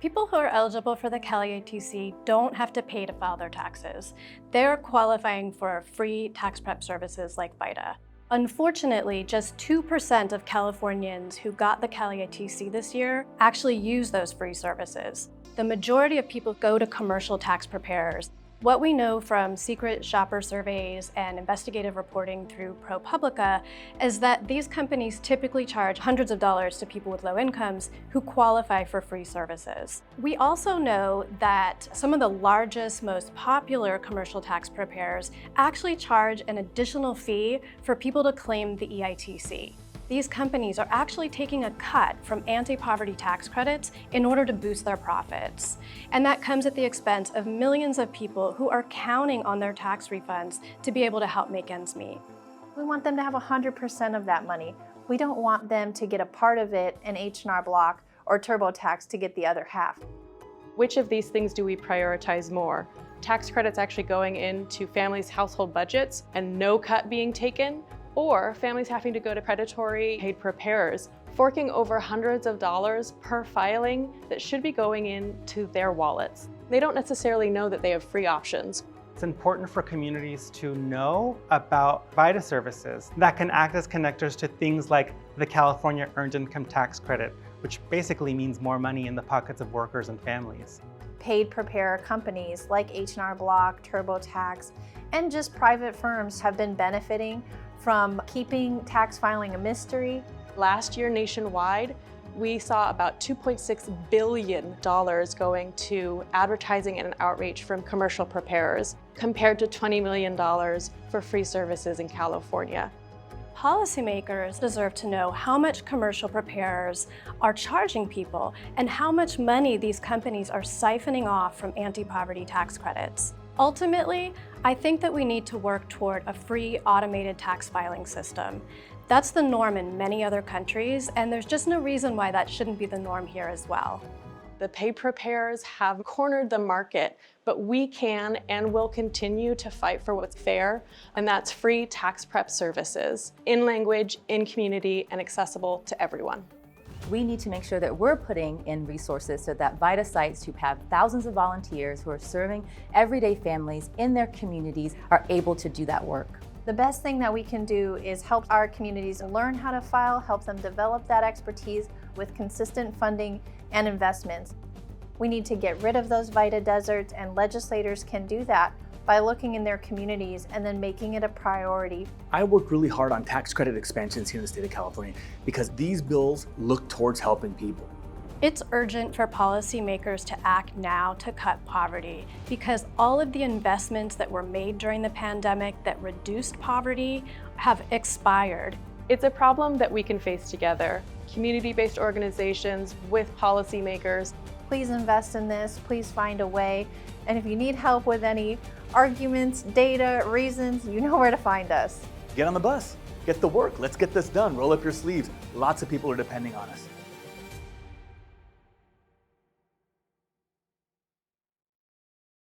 People who are eligible for the CalATC don't have to pay to file their taxes. They're qualifying for free tax prep services like VITA. Unfortunately, just 2% of Californians who got the CalATC this year actually use those free services. The majority of people go to commercial tax preparers. What we know from secret shopper surveys and investigative reporting through ProPublica is that these companies typically charge hundreds of dollars to people with low incomes who qualify for free services. We also know that some of the largest, most popular commercial tax preparers actually charge an additional fee for people to claim the EITC. These companies are actually taking a cut from anti-poverty tax credits in order to boost their profits. And that comes at the expense of millions of people who are counting on their tax refunds to be able to help make ends meet. We want them to have 100% of that money. We don't want them to get a part of it and H&R Block or TurboTax to get the other half. Which of these things do we prioritize more? Tax credits actually going into families' household budgets and no cut being taken? Or families having to go to predatory paid preparers, forking over hundreds of dollars per filing that should be going into their wallets. They don't necessarily know that they have free options. It's important for communities to know about VITA services that can act as connectors to things like the California Earned Income Tax Credit, which basically means more money in the pockets of workers and families. Paid preparer companies like H&R Block, TurboTax, and just private firms have been benefiting from keeping tax filing a mystery. Last year nationwide, we saw about $2.6 billion going to advertising and outreach from commercial preparers, compared to $20 million for free services in California. Policymakers deserve to know how much commercial preparers are charging people and how much money these companies are siphoning off from anti-poverty tax credits. Ultimately, I think that we need to work toward a free automated tax filing system. That's the norm in many other countries, and there's just no reason why that shouldn't be the norm here as well. The paid preparers have cornered the market, but we can and will continue to fight for what's fair, and that's free tax prep services, in language, in community, and accessible to everyone. We need to make sure that we're putting in resources so that VITA sites who have thousands of volunteers who are serving everyday families in their communities are able to do that work. The best thing that we can do is help our communities learn how to file, help them develop that expertise with consistent funding and investments. We need to get rid of those VITA deserts, and legislators can do that by looking in their communities and then making it a priority. I work really hard on tax credit expansions here in the state of California because these bills look towards helping people. It's urgent for policymakers to act now to cut poverty, because all of the investments that were made during the pandemic that reduced poverty have expired. It's a problem that we can face together, community-based organizations with policymakers. Please invest in this, please find a way. And if you need help with any arguments, data, reasons, you know where to find us. Get on the bus, get the work, let's get this done, roll up your sleeves. Lots of people are depending on us.